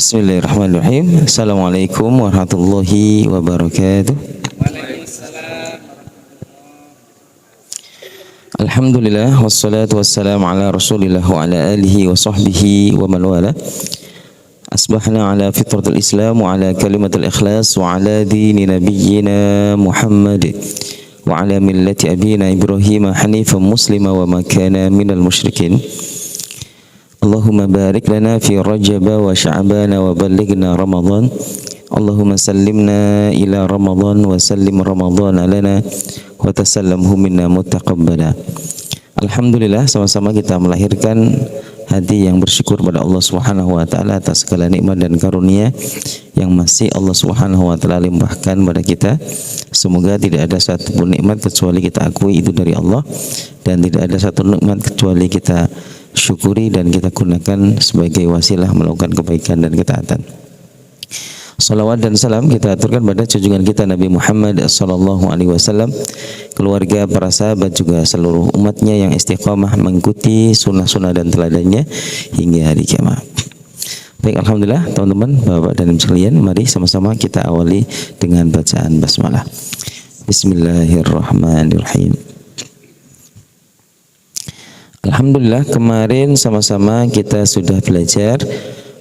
Bismillahirrahmanirrahim. Assalamualaikum warahmatullahi wabarakatuh. Alhamdulillah wassalatu wassalamu ala Rasulillah wa ala alihi wa sahbihi wa man wala. Asbahna ala fitratil Islam wa ala kalimatil ikhlas wa ala dini nabiyyina Muhammad wa ala millati abina Ibrahim hanifan muslima wa ma kana minal musyrikin. Allahumma barik lana fi Rajab wa Sya'ban wa ballighna Ramadan. Allahumma sallimna ila Ramadan wa sallim Ramadan lana wa tasallamhu minna mutaqabbala. Alhamdulillah, sama-sama kita melahirkan hati yang bersyukur pada Allah Subhanahu wa taala atas segala nikmat dan karunia yang masih Allah Subhanahu wa taala limpahkan pada kita. Semoga tidak ada satu pun nikmat kecuali kita akui itu dari Allah, dan tidak ada satu nikmat kecuali kita syukuri dan kita gunakan sebagai wasilah melakukan kebaikan dan ketaatan. Salawat dan salam kita aturkan pada junjungan kita Nabi Muhammad sallallahu alaihi wasallam, keluarga, para sahabat, juga seluruh umatnya yang istiqamah mengikuti sunnah-sunnah dan teladannya hingga hari kiamat. Baik, alhamdulillah teman-teman, Bapak dan Ibu sekalian, mari sama-sama kita awali dengan bacaan basmalah. Bismillahirrahmanirrahim. Alhamdulillah, kemarin sama-sama kita sudah belajar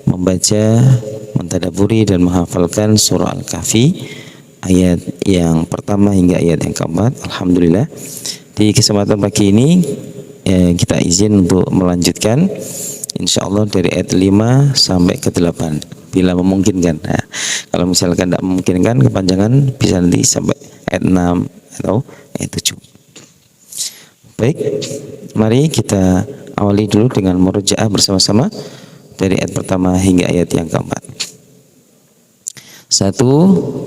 membaca, mentadaburi dan menghafalkan surah Al-Kahfi ayat yang pertama hingga ayat yang keempat. Alhamdulillah, di kesempatan pagi ini kita izin untuk melanjutkan insyaallah dari ayat 5 sampai ke 8 bila memungkinkan. Nah, kalau misalkan tidak memungkinkan kepanjangan bisa nanti sampai ayat 6 atau ayat 7. Baik, mari kita awali dulu dengan murojaah bersama-sama dari ayat pertama hingga ayat yang keempat. 1,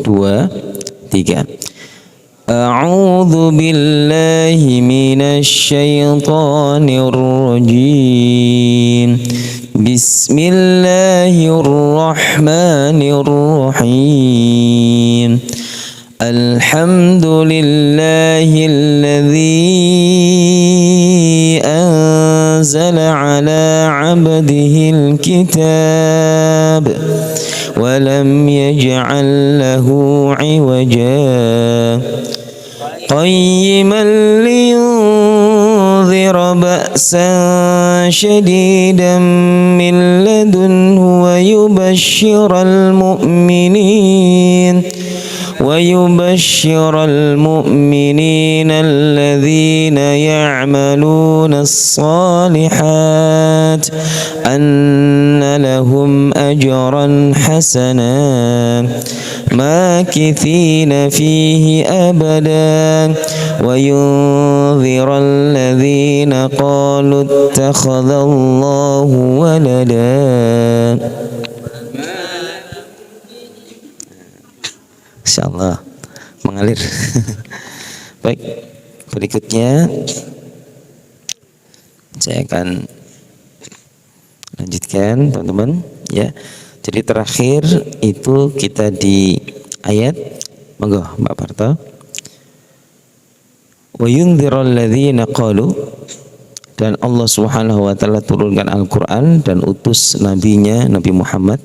2, 3. A'udzu billahi minasy syaithanir rajim. Bismillahirrahmanirrahim. Alhamdulillahilladzi anzala ala 'abdihil kitab wa lam yaj'al lahu 'iwaja qayyiman liyunzira ba'san shadidan min ladunhu wa yubashshiral mu'minin alladhina ya'maluna as-salihat anna lahum ajran hasanan makithina fihi abadan wa yunzira alladhina qalu ittakhadallahu walada. Insyaallah mengalir. Baik, berikutnya saya akan lanjutkan teman-teman ya. Jadi terakhir itu kita di ayat, monggo Mbak Parto. Wa yundziral ladzina qalu, dan Allah Subhanahu wa taala turunkan Al-Qur'an dan utus nabinya Nabi Muhammad.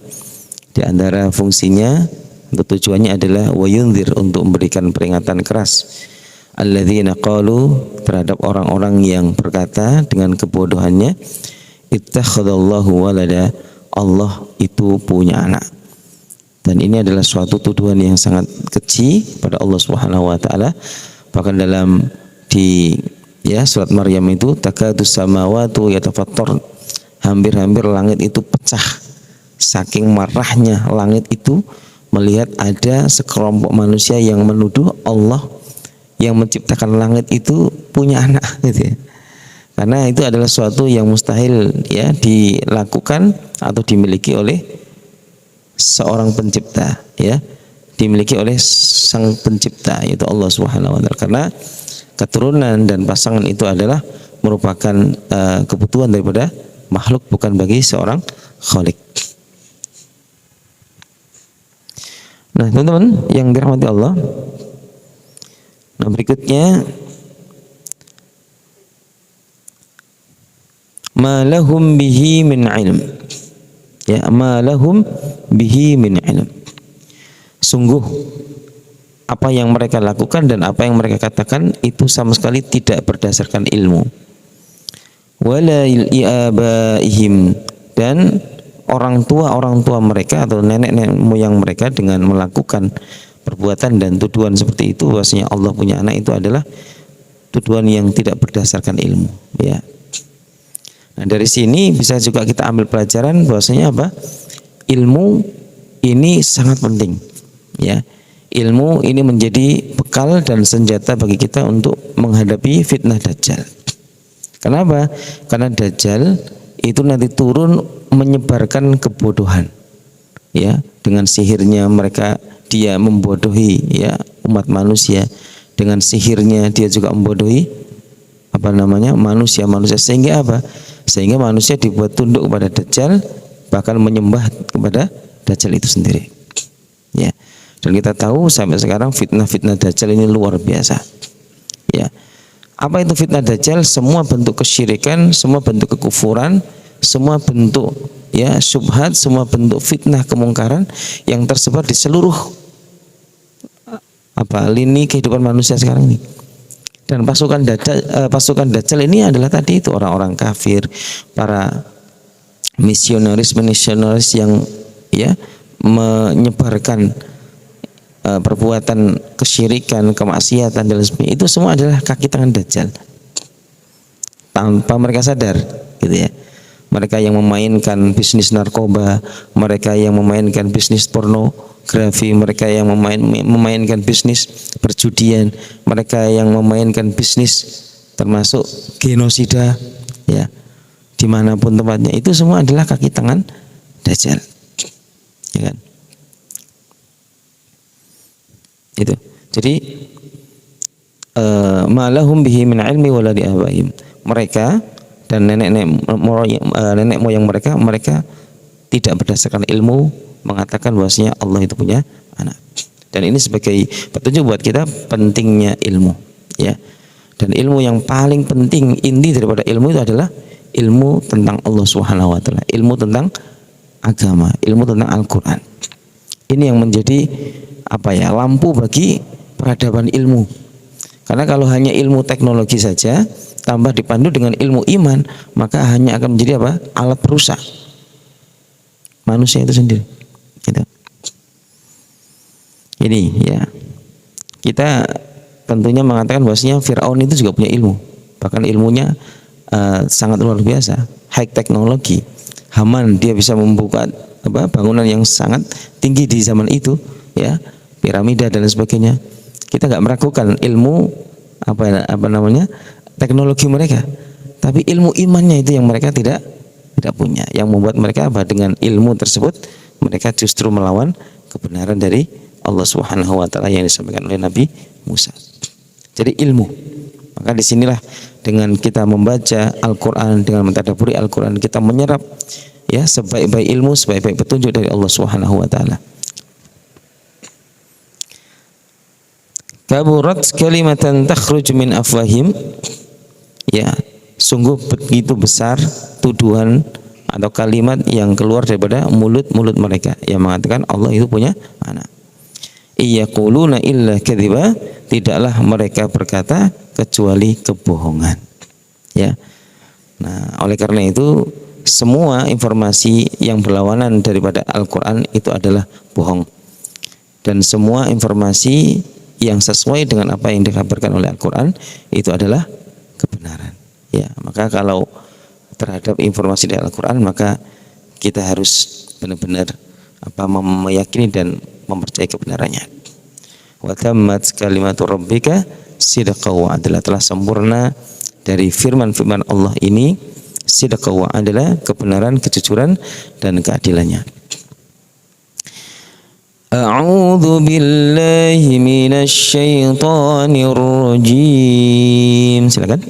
Di antara fungsinya untuk tujuannya adalah wa yundzir, untuk memberikan peringatan keras alladzina qalu, terhadap orang-orang yang berkata dengan kebodohannya, ittakhadallahu walada, Allah itu punya anak. Dan ini adalah suatu tuduhan yang sangat keji pada Allah Subhanahu wa taala. Bahkan dalam di surat Maryam itu, takadus samawati yatafattar, hampir-hampir langit itu pecah saking marahnya langit itu melihat ada sekelompok manusia yang menuduh Allah yang menciptakan langit itu punya anak gitu ya. Karena itu adalah suatu yang mustahil ya dilakukan atau dimiliki oleh seorang pencipta ya, dimiliki oleh sang pencipta yaitu Allah Subhanahu wa taala. Karena keturunan dan pasangan itu adalah merupakan kebutuhan daripada makhluk, bukan bagi seorang khalik. Nah teman-teman yang dirahmati Allah, nah berikutnya ma lahum bihi min ilm, ya ma lahum bihi min ilm. Sungguh apa yang mereka lakukan dan apa yang mereka katakan itu sama sekali tidak berdasarkan ilmu. Wala ibaihim, dan orang tua mereka atau nenek moyang mereka dengan melakukan perbuatan dan tuduhan seperti itu bahwasanya Allah punya anak, itu adalah tuduhan yang tidak berdasarkan ilmu, ya. Nah, dari sini bisa juga kita ambil pelajaran bahwasanya apa? Ilmu ini sangat penting, ya. Ilmu ini menjadi bekal dan senjata bagi kita untuk menghadapi fitnah Dajjal. Kenapa? Karena Dajjal itu nanti turun menyebarkan kebodohan, ya, dengan sihirnya dia membodohi, ya, umat manusia. Dengan sihirnya dia juga membodohi manusia sehingga apa? Sehingga manusia dibuat tunduk kepada Dajjal, bahkan menyembah kepada Dajjal itu sendiri, ya. Dan kita tahu sampai sekarang fitnah Dajjal ini luar biasa, ya. Apa itu fitnah Dajjal? Semua bentuk kesyirikan, semua bentuk kekufuran, semua bentuk, ya, syubhat, semua bentuk fitnah kemungkaran yang tersebar di seluruh lini kehidupan manusia sekarang ini. Dan pasukan Dajjal ini adalah tadi itu orang-orang kafir, para misionaris yang, ya, menyebarkan perbuatan kesyirikan, kemaksiatan dan sebagainya. Itu semua adalah kaki tangan Dajjal tanpa mereka sadar, gitu ya. Mereka yang memainkan bisnis narkoba, mereka yang memainkan bisnis pornografi, mereka yang memainkan bisnis perjudian, mereka yang memainkan bisnis termasuk genosida, ya, dimanapun tempatnya, itu semua adalah kaki tangan Dajjal, ya kan? Itu. Jadi malahum bihi min ilmi wala li abaihim. Mereka dan nenek moyang mereka tidak berdasarkan ilmu mengatakan bahwasanya Allah itu punya anak. Dan ini sebagai petunjuk buat kita pentingnya ilmu, ya. Dan ilmu yang paling penting, inti daripada ilmu itu adalah ilmu tentang Allah Subhanahu wa taala, ilmu tentang agama, ilmu tentang Al-Qur'an. Ini yang menjadi lampu bagi peradaban ilmu. Karena kalau hanya ilmu teknologi saja tambah dipandu dengan ilmu iman, maka hanya akan menjadi alat perusak manusia itu sendiri, gitu. Ini, ya, kita tentunya mengatakan bahwasanya Fir'aun itu juga punya ilmu, bahkan ilmunya sangat luar biasa, high teknologi. Haman dia bisa membuka bangunan yang sangat tinggi di zaman itu, ya, piramida dan sebagainya. Kita nggak meragukan ilmu teknologi mereka, tapi ilmu imannya itu yang mereka tidak punya, yang membuat mereka dengan ilmu tersebut mereka justru melawan kebenaran dari Allah Subhanahu wa taala yang disampaikan oleh Nabi Musa. Jadi ilmu, maka disinilah dengan kita membaca Al-Quran, dengan mentadabburi Al-Quran, kita menyerap, ya, sebaik-baik ilmu, sebaik-baik petunjuk dari Allah Subhanahu wa taala. Kaburat kalimatan takhruj min afwahim, ya, sungguh begitu besar tuduhan atau kalimat yang keluar daripada mulut-mulut mereka yang mengatakan Allah itu punya anak. Iyaquluna illa kadziba, tidaklah mereka berkata kecuali kebohongan, ya. Nah, oleh karena itu semua informasi yang berlawanan daripada Al-Quran itu adalah bohong, dan semua informasi yang sesuai dengan apa yang dikabarkan oleh Al-Quran itu adalah kebenaran, ya. Maka kalau terhadap informasi dari Al-Quran, maka kita harus benar-benar meyakini dan mempercayai kebenarannya. Wa tammat kalimatu rabbika sidqa wa adla, telah sempurna dari firman-firman Allah ini sidqa wa adla, kebenaran, kejujuran dan keadilannya. A'udzu billahi minasy syaithanir rajim. Silakan.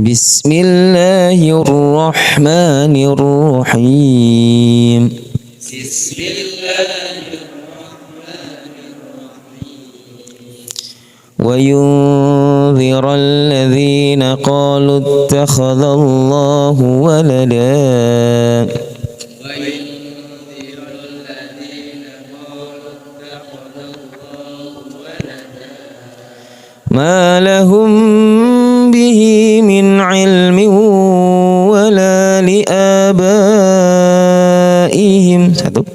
Bismillahirrahmanirrahim. Wa yunzira alladhina قالوا اتخذ الله ولدا ما لهم به من علم ولا لآبائهم. Satu.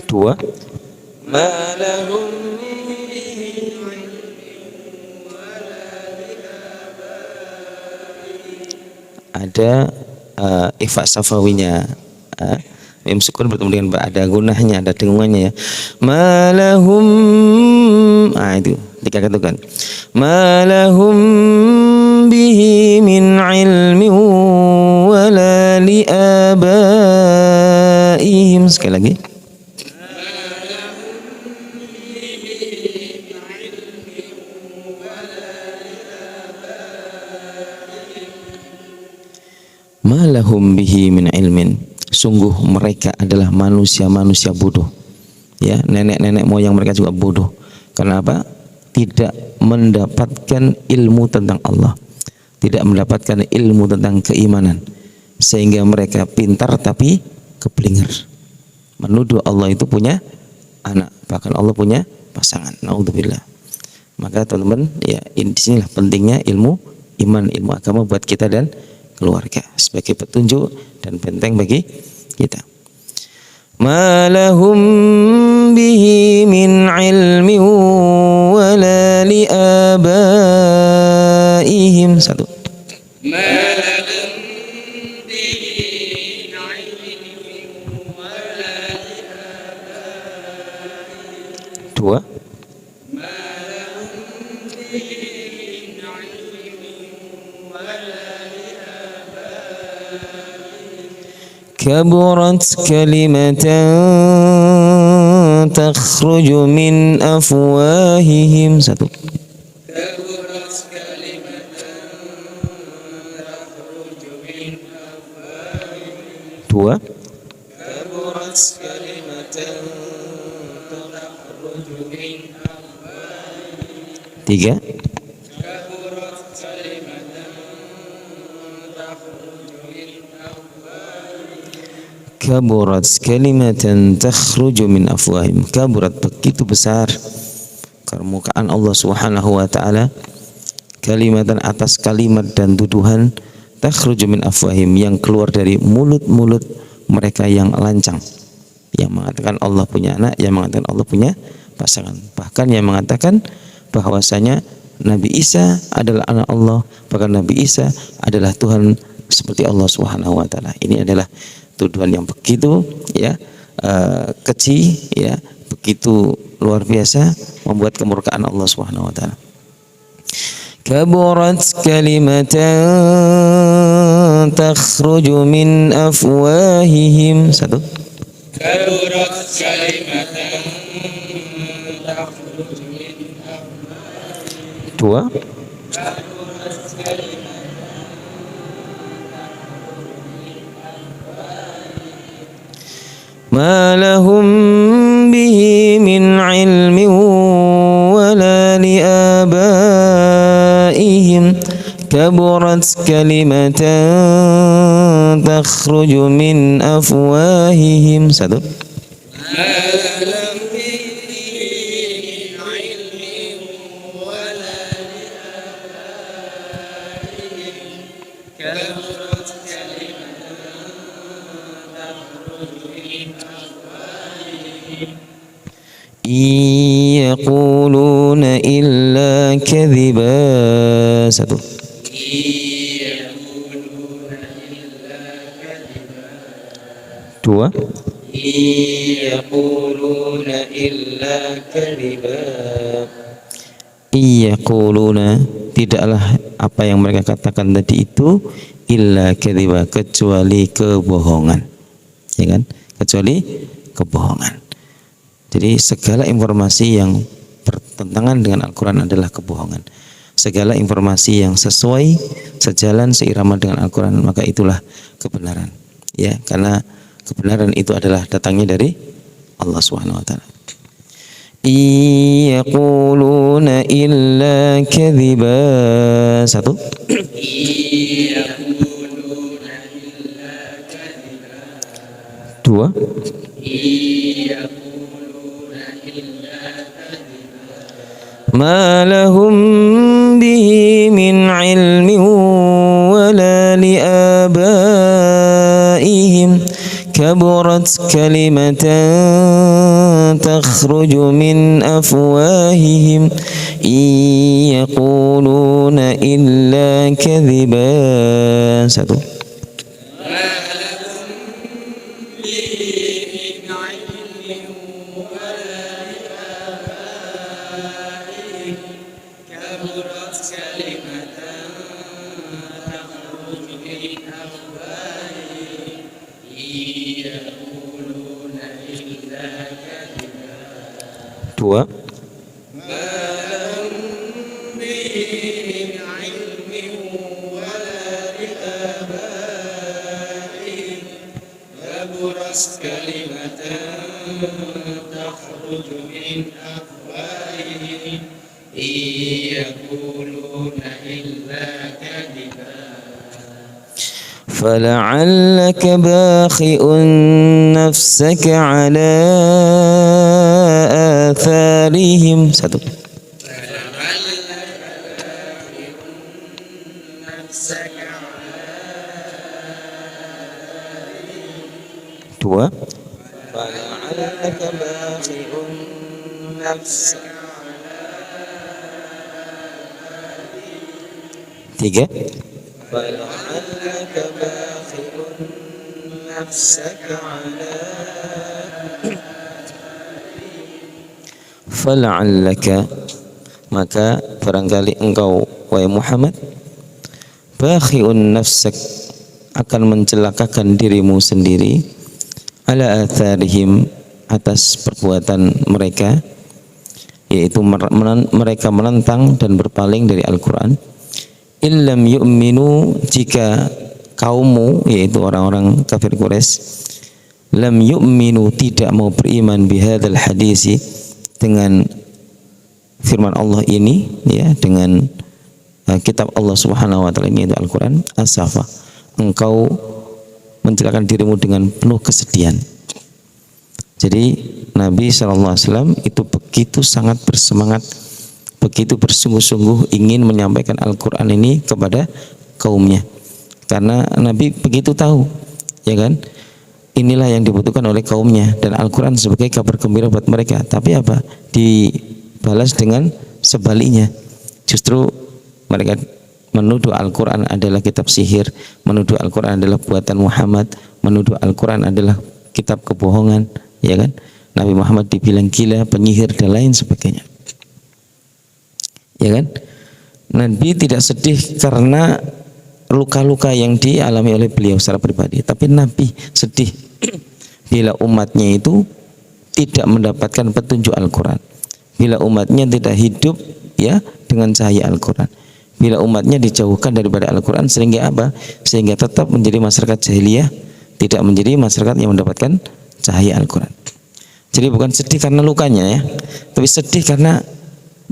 Dua. Ma lahum ada ifa safawinya, mim sukun bertemu dengan ba, ada gunahnya, ada dengungannya ya. Ma lahum, itu dikatakan ma lahum bihi min ilmi wala li abaihim. Sekali lagi. Malahum bihi min ilmin, sungguh mereka adalah manusia-manusia bodoh ya, nenek-nenek moyang mereka juga bodoh. Karena apa? Tidak mendapatkan ilmu tentang Allah, tidak mendapatkan ilmu tentang keimanan, sehingga mereka pintar tapi keblinger, menuduh Allah itu punya anak, bahkan Allah punya pasangan. Naudzubillah. Maka teman-teman ya, disinilah pentingnya ilmu iman, ilmu agama buat kita dan keluarga sebagai petunjuk dan benteng bagi kita. Ma lahum bihi min ilmi wala li abaihim. Satu. Ma lahum bihi min ilmi wala li abaihim. Dua. كبرت كلمة تخرج من أفواههم. Satu. كبرت كلمة تخرج من أفواههم. Dua. كبرت كلمة تخرج من أفواههم. Tiga. Kaburat kalimatan takhruju min afwahim. Kaburat, begitu besar permukaan Allah Subhanahu wa taala, kalimatan, atas kalimat dan tuduhan, takhruju min afwahim, yang keluar dari mulut-mulut mereka yang lancang, yang mengatakan Allah punya anak, yang mengatakan Allah punya pasangan, bahkan yang mengatakan bahwasanya Nabi Isa adalah anak Allah, bahkan Nabi Isa adalah Tuhan seperti Allah Subhanahu wa taala. Ini adalah tuduhan yang begitu ya keji ya, begitu luar biasa, membuat kemurkaan Allah Subhanahu wa taala. Kaburat kalimatan takhruju min afwahihim. Satu. Kaburat kalimatan takhruju min afwahihim. Dua. Ma lahum bihi min ilmi wala li abaihim. Kaburat kalimatan takhruju min afwahihim. Satu. Yaquluna illa kadhiba. Satu. Dua. Yaquluna illa kadhiba. Yaquluna, tidaklah apa yang mereka katakan tadi itu illa kadhiba, kecuali kebohongan, ya kan? Kecuali kebohongan. Jadi segala informasi yang bertentangan dengan Al-Quran adalah kebohongan. Segala informasi yang sesuai, sejalan, seirama dengan Al-Quran, maka itulah kebenaran. Ya, karena kebenaran itu adalah datangnya dari Allah Subhanahu wa taala. Yaquluna illa kadhiba. Satu. Dua. Ma lahum bihi min ilmin wala liabaihim kaburat kalimatan takhruju min afwahihim yaquluna illa kadhiba. Satu. Dua. فلعلك باخئ نفسك على آثارهم. Satu. Dua. فلعلك باخئ نفسك. Tiga. فلعلك باخئ نفسك على fala'allaka, maka barangkali engkau wahai Muhammad bakhi'un nafsak, akan mencelakakan dirimu sendiri, ala atharihim, atas perbuatan mereka, yaitu mereka menentang dan berpaling dari Al-Quran. Illam yu'minu, jika kaummu, yaitu orang-orang kafir Quraisy, lam yu'minu, tidak mau beriman, bihadzal hadisi, dengan firman Allah ini, ya, dengan kitab Allah Subhanahu wa taala ini, yaitu Al-Quran, asafa, engkau mencelakakan dirimu dengan penuh kesedihan. Jadi Nabi SAW itu begitu sangat bersemangat, begitu bersungguh-sungguh ingin menyampaikan Al-Quran ini kepada kaumnya, karena Nabi begitu tahu, ya kan, inilah yang dibutuhkan oleh kaumnya, dan Al-Quran sebagai kabar gembira buat mereka. Tapi apa? Dibalas dengan sebaliknya. Justru mereka menuduh Al-Quran adalah kitab sihir, menuduh Al-Quran adalah buatan Muhammad, menuduh Al-Quran adalah kitab kebohongan, ya kan? Nabi Muhammad dibilang gila, penyihir, dan lain sebagainya, ya kan? Nabi tidak sedih karena luka-luka yang dialami oleh beliau secara pribadi, tapi Nabi sedih bila umatnya itu tidak mendapatkan petunjuk Al-Quran, bila umatnya tidak hidup, ya, dengan cahaya Al-Quran, bila umatnya dijauhkan daripada Al-Quran, sehingga apa? Sehingga tetap menjadi masyarakat jahiliyah, tidak menjadi masyarakat yang mendapatkan cahaya Al-Quran. Jadi bukan sedih karena lukanya, ya, tapi sedih karena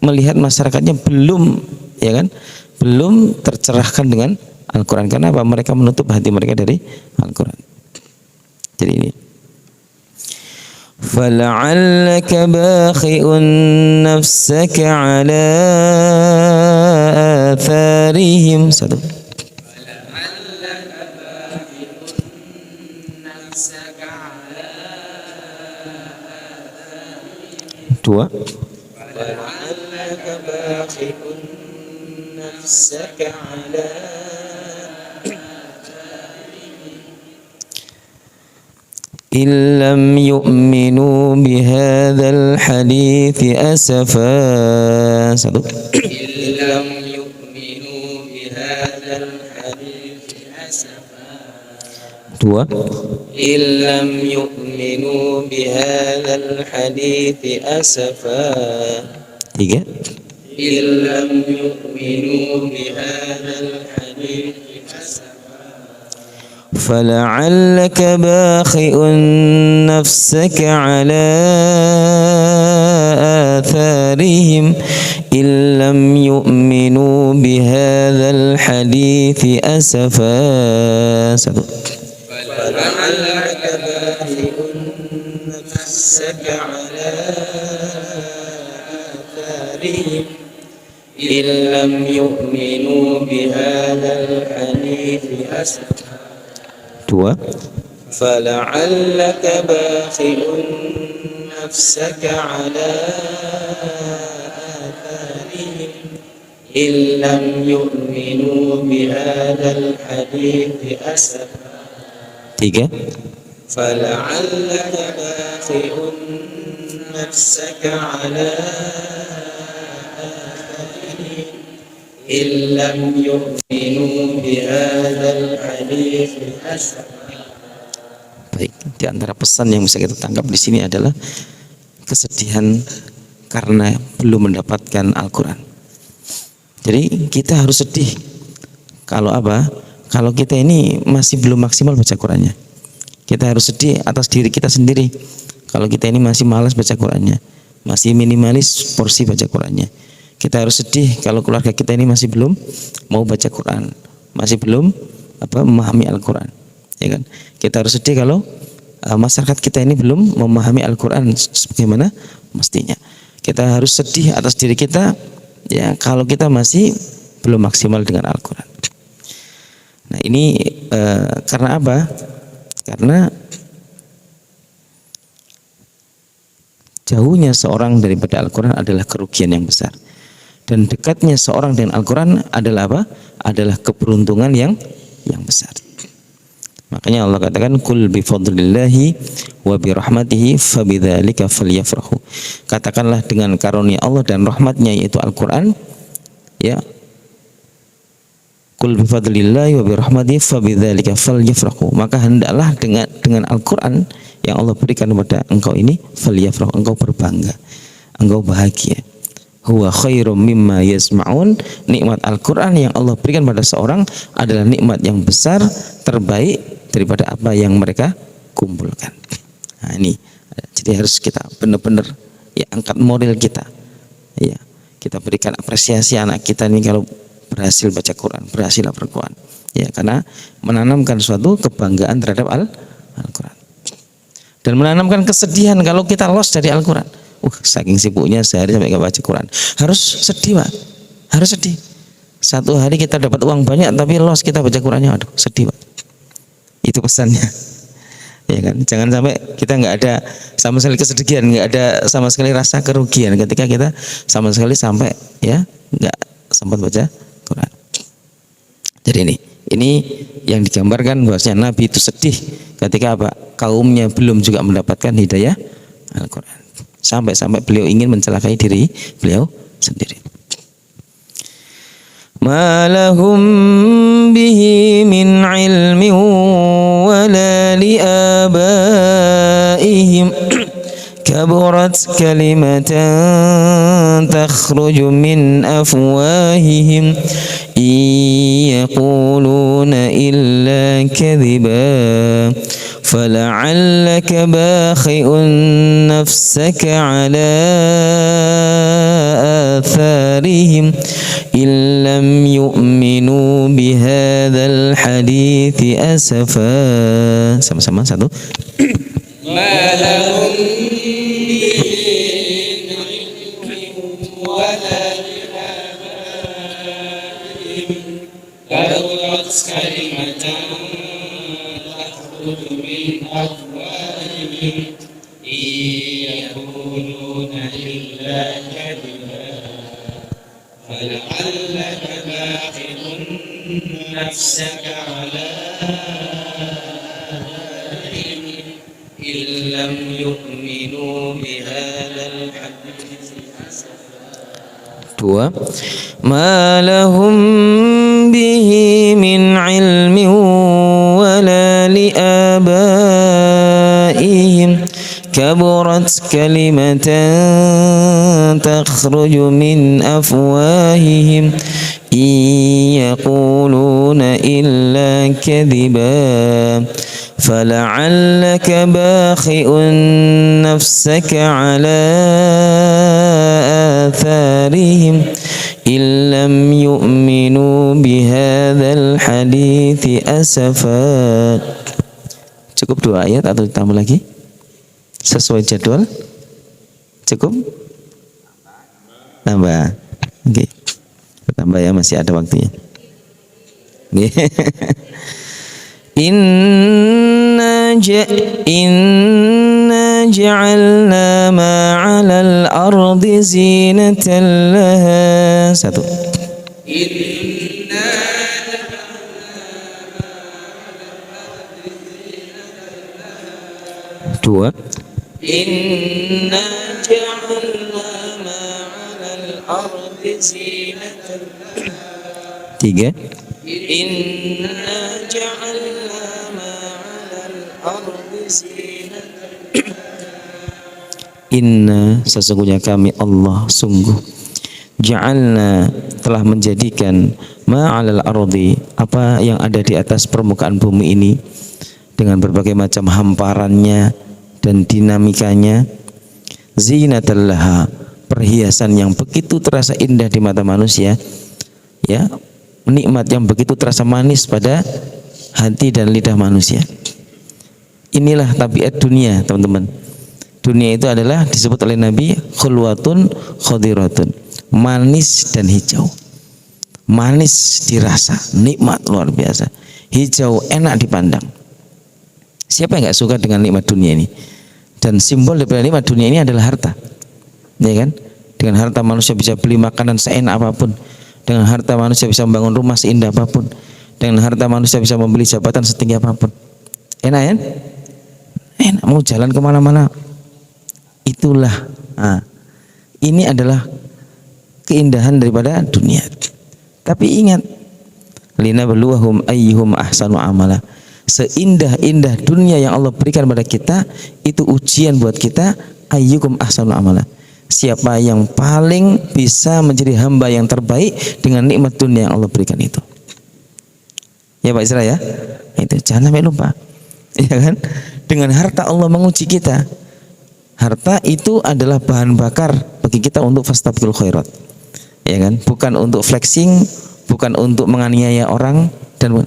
melihat masyarakatnya belum, ya kan, belum tercerahkan dengan Al-Quran. Karena apa? Mereka menutup hati mereka dari Al-Quran. Jadi ini, fala'allaka bakhi'un nafsaka ala atharihim. Satu. Dua. Fala'allaka bakhi'un nafsaka ala illam yu'minu bihadzal hadithi asafa. Satu. Illam yu'minu bihadzal hadithi asafa. Dua. Illam yu'minu bihadzal hadithi asafa. Tiga. Illam yu'minu bihadzal hadithi asafa. فلعلك باخع نفسك على آثارهم إن لم يؤمنوا بهذا الحديث أسفا. فلعلك باخع نفسك على آثارهم إن لم يؤمنوا بهذا الحديث أسفا. Dua. فلعلك باخع نفسك على آثارهم إن لم يؤمنوا بهذا الحديث أسفا. Tiga. فلعلك باخع نفسك على آثارهم إن لم يؤمنوا بهذا الحديث أسفا. Baik, di antara pesan yang bisa kita tangkap di sini adalah kesedihan karena belum mendapatkan Al-Quran. Jadi kita harus sedih kalau apa? Kalau kita ini masih belum maksimal baca Qurannya. Kita harus sedih atas diri kita sendiri. Kalau kita ini masih malas baca Qurannya, masih minimalis porsi baca Qurannya. Kita harus sedih kalau keluarga kita ini masih belum mau baca Quran, masih belum memahami Al-Quran. Ya kan? Kita harus sedih kalau masyarakat kita ini belum memahami Al-Quran sebagaimana mestinya. Kita harus sedih atas diri kita ya kalau kita masih belum maksimal dengan Al-Quran. Nah ini karena apa? Karena jauhnya seorang daripada Al-Quran adalah kerugian yang besar, dan dekatnya seorang dengan Al-Quran adalah apa? Adalah keberuntungan yang besar. Makanya Allah katakan kul bi fadlillahi wa bi rahmatihi fabidzalika falyafrahu. Katakanlah dengan karunia Allah dan rahmatnya yaitu Al-Quran, ya. Kul bi fadlillahi wa bi rahmatihi fabidzalika falyafrahu. Maka hendaklah dengan Al-Quran yang Allah berikan kepada engkau ini falyafrahu, engkau berbangga, engkau bahagia. Huwa khairum mimma yasma'un. Nikmat Al-Quran yang Allah berikan pada seorang adalah nikmat yang besar, terbaik daripada apa yang mereka kumpulkan. Nah ini, jadi harus kita benar-benar ya angkat moral kita. Ya, kita berikan apresiasi anak kita ini kalau berhasil baca Quran, berhasil hafal Quran. Ya, karena menanamkan suatu kebanggaan terhadap Al-Quran. Dan menanamkan kesedihan kalau kita lost dari Al-Quran. Saking sibuknya sehari sampai nggak baca Quran. Harus sedih, Pak. Harus sedih. Satu hari kita dapat uang banyak tapi lost kita baca Qurannya, aduh sedih, Pak. Itu pesannya, ya kan? Jangan sampai kita nggak ada sama sekali kesedihan, nggak ada sama sekali rasa kerugian ketika kita sama sekali sampai ya nggak sempat baca Quran. Jadi ini yang digambarkan bahwasanya Nabi itu sedih ketika apa? Kaumnya belum juga mendapatkan hidayah Al-Quran, sampai beliau ingin mencelakai diri beliau sendiri. Ma lahum bihi min ilmin wala li abaihim kaburat kalimatan takhruju min afwahihim yaquluna illa kadhiba فلعلك باخع نفسك على آثارهم إن لم يؤمنوا بهذا الحديث أسفا. Sama-sama satu. ما لهم به ولا لآبائهم كبرت كلمة من أفواههم إن يقولون إلا كذبا فلعلك باخع نفسك على آثارهم إن لم يؤمنوا بهذا الحديث. Dua. ما لهم به من علم ولا لآبائهم كبرت كلمة تخرج من أفواههم إن يقولون إلا كذبا فلعلك باخئ نفسك على آثارهم إن لم يؤمنوا بهذا الحديث أسفا. Cukup 2 ayat atau ditambah lagi sesuai jadwal? Cukup? Tambah. Oke. Tambah ya, masih ada waktunya. Inna ja'alna ma 'alal ardi zinatan laha. 1. Dua. Inna ja'alna ma 'alal ardi zinatan. 3. Inna ja'alna ma 'alal ardi zinatan. Inna, sesungguhnya kami Allah sungguh ja'alna, telah menjadikan ma 'alal ardi, apa yang ada di atas permukaan bumi ini dengan berbagai macam hamparannya dan dinamikanya, zinatan laha, perhiasan yang begitu terasa indah di mata manusia, ya, nikmat yang begitu terasa manis pada hati dan lidah manusia. Inilah tabiat dunia, teman-teman. Dunia itu adalah disebut oleh Nabi khulwatun khadiratun, manis dan hijau. Manis dirasa, nikmat luar biasa. Hijau enak dipandang. Siapa yang nggak suka dengan nikmat dunia ini? Dan simbol daripada nikmat dunia ini adalah harta, ya kan? Dengan harta manusia bisa beli makanan seenak apapun. Dengan harta manusia bisa membangun rumah seindah apapun. Dengan harta manusia bisa membeli jabatan setinggi apapun. Enak ya? Enak, mau jalan kemana-mana. Itulah, ini adalah keindahan daripada dunia. Tapi ingat, linabluwahum ayyuhum ahsanu amala. Seindah-indah dunia yang Allah berikan pada kita, itu ujian buat kita, ayyukum ahsanu amala. Siapa yang paling bisa menjadi hamba yang terbaik dengan nikmat dunia yang Allah berikan itu. Ya Pak Isra ya, itu jangan sampai lupa, ya kan? Dengan harta Allah menguji kita. Harta itu adalah bahan bakar bagi kita untuk fastabiqul khairat, ya kan? Bukan untuk flexing, bukan untuk menganiaya orang, dan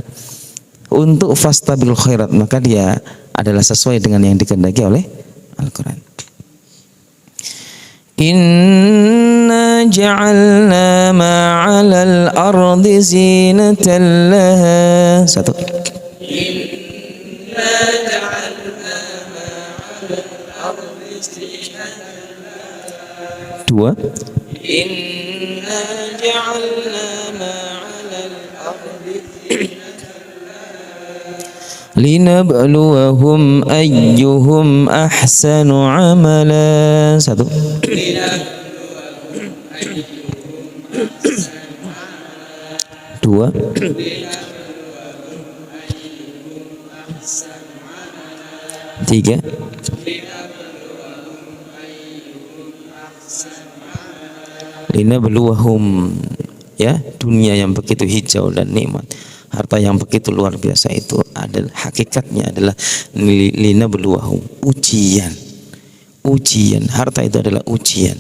untuk fastabiqul khairat, maka dia adalah sesuai dengan yang dikehendaki oleh Al-Quran. Inna ja'alna ma 'alal ardi zinatan laha. 1. Inna ja'alna ma 'alal ardi zinatan laha. 2. Inna ja'alna ma 'alal ardi linabluwahum ayyuhum ahsanu amala. 1. Dua. 3. Linabluwahum, ya, dunia yang begitu hijau dan nikmat, harta yang begitu luar biasa itu adalah hakikatnya adalah linabluwahum, ujian. Ujian, harta itu adalah ujian.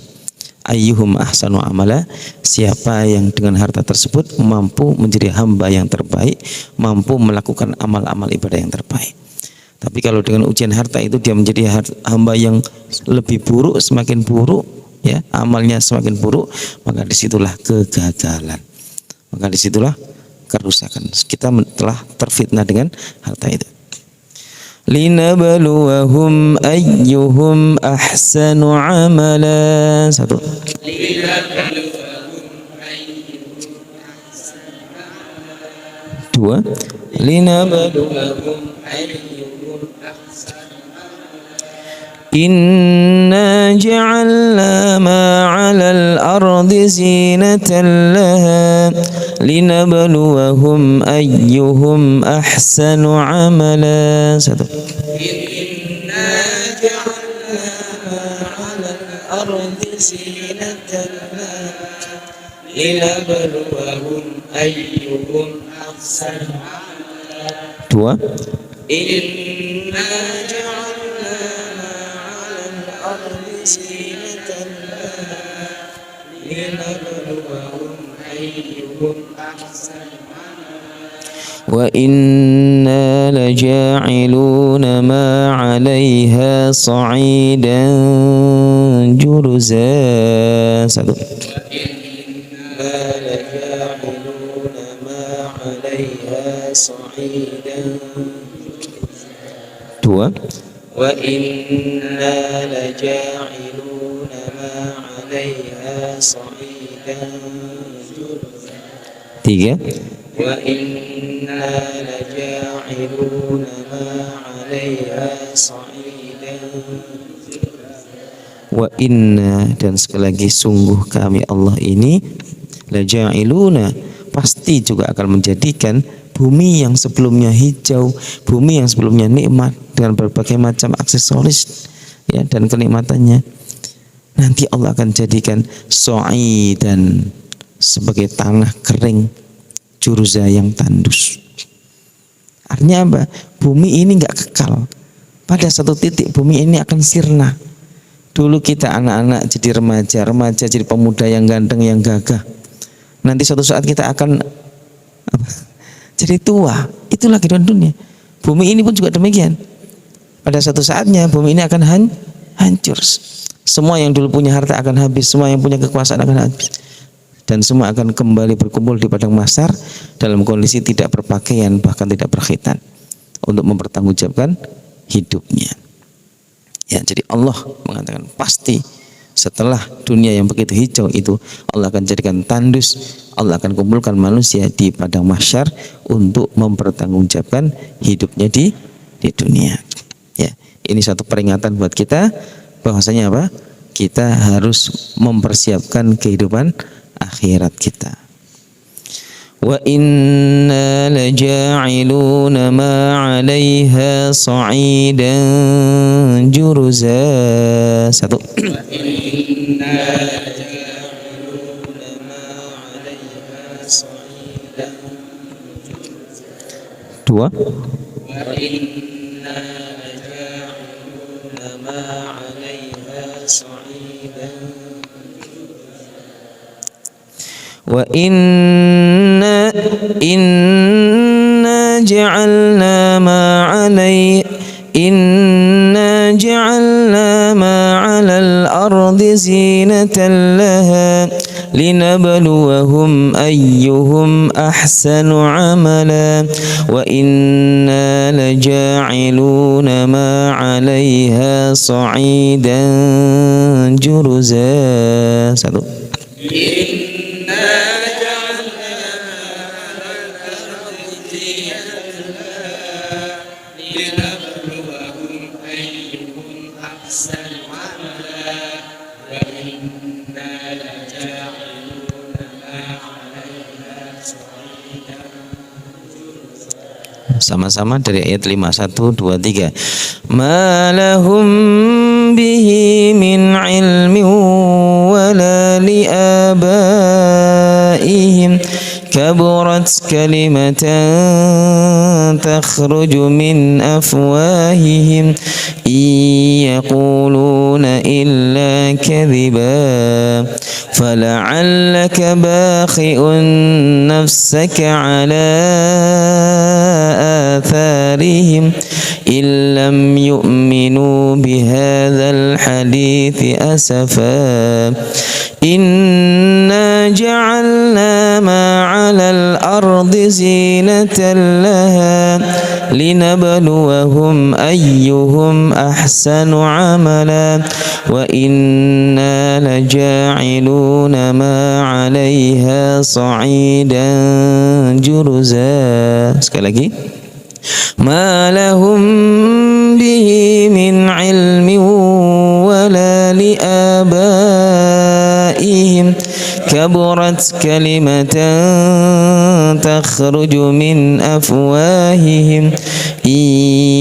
Ayyuhum ahsanu amala, siapa yang dengan harta tersebut mampu menjadi hamba yang terbaik, mampu melakukan amal-amal ibadah yang terbaik. Tapi kalau dengan ujian harta itu dia menjadi hamba yang lebih buruk, semakin buruk, ya, amalnya semakin buruk, maka disitulah kegagalan, maka disitulah kerusakan. Kita telah terfitnah dengan harta itu. Linabluwahum ayyuhum ahsanu amala. 1. Dua. Linabluwahum ayyuhum ahsanu amala. Inna ja'alna ma 'alal ardi zinatan laha linabluwahum ayyuhum ahsanu amala. 1. Inna ja'alna زينة لنبلوهم أيهم أحسن عملا. 2 إنا جعلنا ما على الأرض زينة لنبلوهم أيهم أحسن عملا وإنا لجاعلون ما عليها صعيدا جرزا. 1 وإنا لجاعلون ما عليها صعيدا. 2 وإنا لجاعلون ما عليها صعيدا. 3 وإنا لجاعلون ما عليها صعيدا. Wa inna, dan sekali lagi sungguh kami Allah ini laja'iluna, pasti juga akan menjadikan bumi yang sebelumnya hijau, bumi yang sebelumnya nikmat dengan berbagai macam aksesoris ya dan kenikmatannya, nanti Allah akan jadikan so'idan, sebagai tanah kering, jurza yang tandus. Artinya apa? Bumi ini enggak kekal. Pada satu titik bumi ini akan sirna. Dulu kita anak-anak jadi remaja, remaja jadi pemuda yang ganteng, yang gagah. Nanti suatu saat kita akan apa? Jadi tua. Itulah kehidupan dunia. Bumi ini pun juga demikian. Pada suatu saatnya bumi ini akan hancur. Semua yang dulu punya harta akan habis, semua yang punya kekuasaan akan habis. Dan semua akan kembali berkumpul di padang mahsyar dalam kondisi tidak berpakaian, bahkan tidak berkhitan, untuk mempertanggungjawabkan hidupnya. Ya, jadi Allah mengatakan pasti setelah dunia yang begitu hijau itu Allah akan jadikan tandus, Allah akan kumpulkan manusia di padang mahsyar untuk mempertanggungjawabkan hidupnya di dunia. Ya, ini satu peringatan buat kita bahwasanya apa? Kita harus mempersiapkan kehidupan akhirat kita. Wa inna laja'iluna ma 'alaiha sa'idan jurza. 1 Wa inna laja'iluna ma 'alaiha sa'idan jurza. 2 Wa inna laja'iluna ma 'alaiha sa'idan. Wa inna ja'alna ma 'alal ardi zinatan laha linabluwahum ayyuhum ahsanu 'amala wa inna laja'iluna ma 'alaiha sa'idan jurza. 1 sama-sama dari ayat 51, 2, 3. Ma lahum bihi min ilmin wala li abaihim kaburat kalimatan takhruju min afwahihim yaquluna illa kadhiba fala'allaka bakhi'un nafsaka ala atharihim illam yu'minu bihadzal hadithi asafa inna ja'alna ma 'alal ardi zinatan laha linabluwahum ayyuhum ahsanu 'amala wa inna laja'iluna ma 'alaiha sa'idan jurza. Sekali lagi. Ma lahum bihi min ilmin wala li abaihim kaburat kalimatan takhruju min afwahihim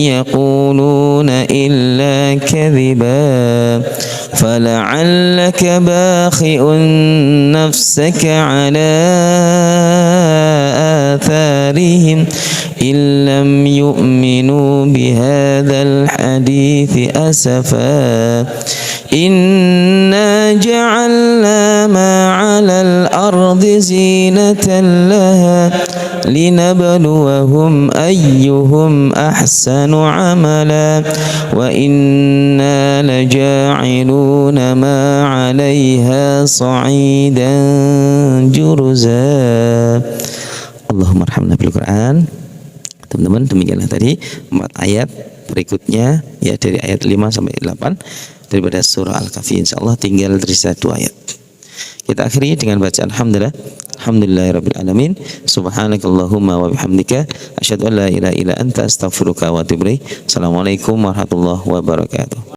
yaquluna illa kadhiba فلعلك باخئ نفسك على آثارهم إن لم يؤمنوا بهذا الحديث أسفا إنا جعلنا ما على الأرض زينة لها لنبلوهم أيهم أحسن عملا وإنا لجاعلون ما عليها صعيدا جرزا. Allahumma arhamna bil Quran. Teman-teman, demikianlah tadi 4 ayat berikutnya ya, dari ayat 5 sampai 8 daripada surah Al-Kahfi. Insyaallah tinggal tersisa 2 ayat. Kita akhiri dengan bacaan alhamdulillah. Alhamdulillahirabbil alamin. Subhanakallahumma wa bihamdika asyhadu an la ilaha illa anta astaghfiruka wa atubu ilaik. Assalamualaikum warahmatullahi wabarakatuh.